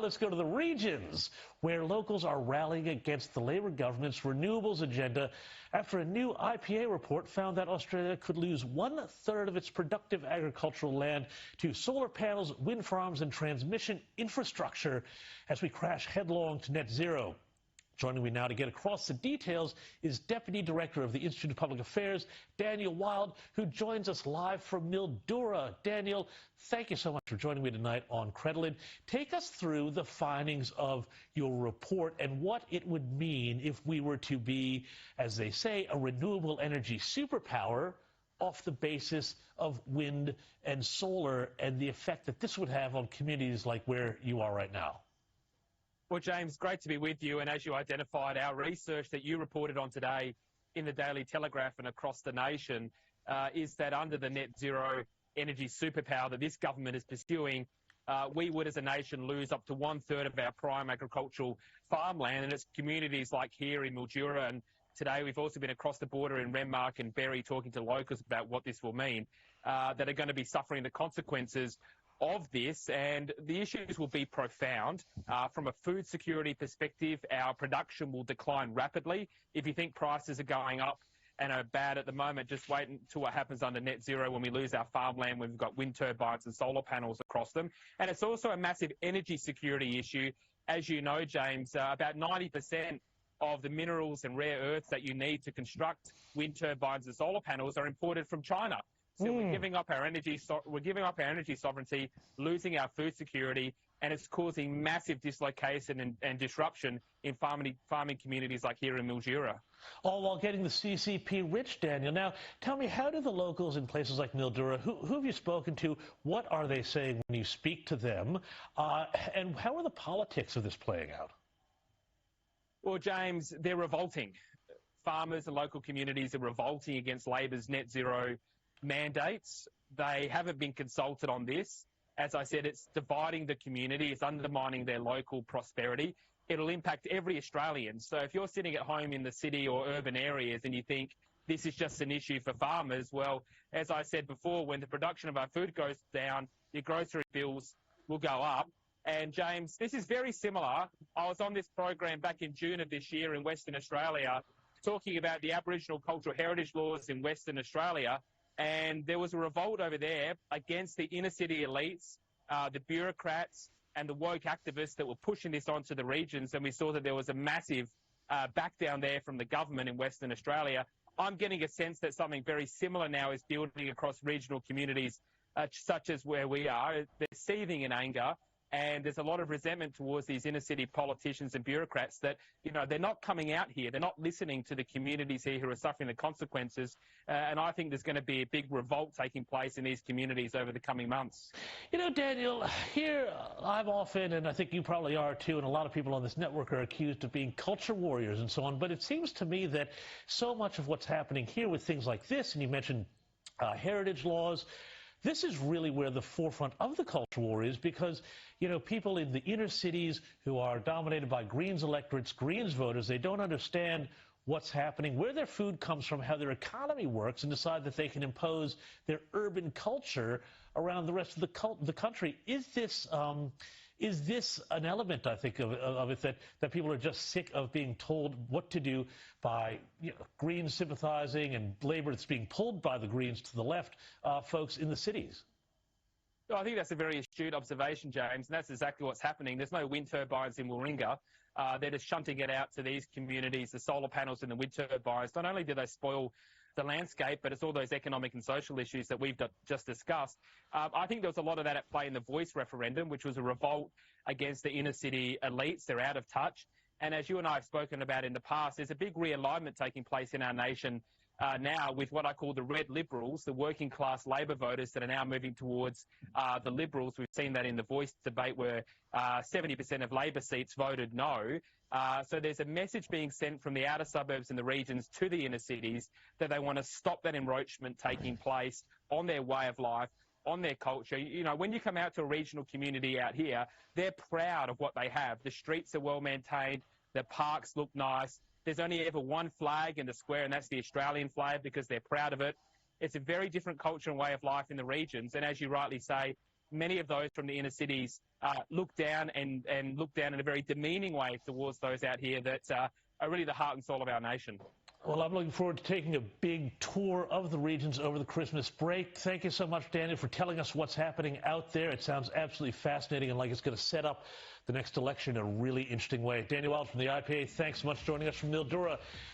let's go to the regions, where locals are rallying against the Labour government's renewables agenda after a new IPA report found that Australia could lose 1/3 of its productive agricultural land to solar panels, wind farms and transmission infrastructure as we crash headlong to net zero. Joining me now to get across the details is Deputy Director of the Institute of Public Affairs, Daniel Wild, who joins us live from Mildura. Daniel, thank you so much for joining me tonight on Credilin. Take us through the findings of your report and what it would mean if we were to be, as they say, a renewable energy superpower off the basis of wind and solar, and the effect that this would have on communities like where you are right now. Well, James, great to be with you. And as you identified, our research that you reported on today in the Daily Telegraph and across the nation is that under the net zero energy superpower that this government is pursuing, we would as a nation lose up to 1/3 of our prime agricultural farmland. And it's communities like here in Mildura, and today we've also been across the border in Renmark and Berry talking to locals about what this will mean, that are going to be suffering the consequences of this, and the issues will be profound. From a food security perspective, our production will decline rapidly. If you think prices are going up and are bad at the moment, just wait until what happens under net zero when we lose our farmland, when we've got wind turbines and solar panels across them. And it's also a massive energy security issue. As you know, James, about 90% of the minerals and rare earths that you need to construct wind turbines and solar panels are imported from China. So we're giving up our energy sovereignty, losing our food security, and it's causing massive dislocation and disruption in farming communities like here in Mildura. All while getting the CCP rich, Daniel. Now, tell me, how do the locals in places like Mildura, who have you spoken to? What are they saying when you speak to them? And how are the politics of this playing out? Well, James, they're revolting. Farmers and local communities are revolting against Labor's net zero mandates. They haven't been consulted on this. As I said, it's dividing the community, it's undermining their local prosperity. It'll impact every Australian. So if you're sitting at home in the city or urban areas and you think this is just an issue for farmers, well, as I said before, when the production of our food goes down, your grocery bills will go up. And James, this is very similar. I was on this program back in June of this year in Western Australia talking about the Aboriginal cultural heritage laws in Western Australia. And there was a revolt over there against the inner city elites, the bureaucrats and the woke activists that were pushing this onto the regions. And we saw that there was a massive back down there from the government in Western Australia. I'm getting a sense that something very similar now is building across regional communities such as where we are. They're seething in anger. And there's a lot of resentment towards these inner city politicians and bureaucrats that, you know, they're not coming out here. They're not listening to the communities here who are suffering the consequences. And I think there's going to be a big revolt taking place in these communities over the coming months. You know, Daniel, here I'm often, and I think you probably are too, and a lot of people on this network are accused of being culture warriors and so on. But it seems to me that so much of what's happening here with things like this, and you mentioned heritage laws, this is really where the forefront of the culture war is, because, you know, people in the inner cities who are dominated by Greens electorates, Greens voters, they don't understand what's happening, where their food comes from, how their economy works, and decide that they can impose their urban culture around the rest of the country. Is this an element, I think, of it that people are just sick of being told what to do by, you know, Greens sympathizing and Labour that's being pulled by the Greens to the left, folks in the cities? I think that's a very astute observation, James, and that's exactly what's happening. There's no wind turbines in Warringah. They're just shunting it out to these communities, the solar panels and the wind turbines. Not only do they spoil the landscape, but it's all those economic and social issues that we've just discussed. I think there was a lot of that at play in the Voice referendum, which was a revolt against the inner city elites. They're out of touch. And as you and I have spoken about in the past, there's a big realignment taking place in our nation now with what I call the red Liberals, the working class Labor voters that are now moving towards the Liberals. We've seen that in the Voice debate where 70% of Labor seats voted no. So there's a message being sent from the outer suburbs and the regions to the inner cities that they want to stop that encroachment taking place on their way of life, on their culture. You know, when you come out to a regional community out here, they're proud of what they have. The streets are well maintained, the parks look nice. There's only ever one flag in the square, and that's the Australian flag, because they're proud of it. It's a very different culture and way of life in the regions. And as you rightly say, many of those from the inner cities look down and look down in a very demeaning way towards those out here that are really the heart and soul of our nation. Well, I'm looking forward to taking a big tour of the regions over the Christmas break. Thank you so much, Daniel, for telling us what's happening out there. It sounds absolutely fascinating and like it's going to set up the next election in a really interesting way. Daniel Wells from the IPA, thanks so much for joining us from Mildura.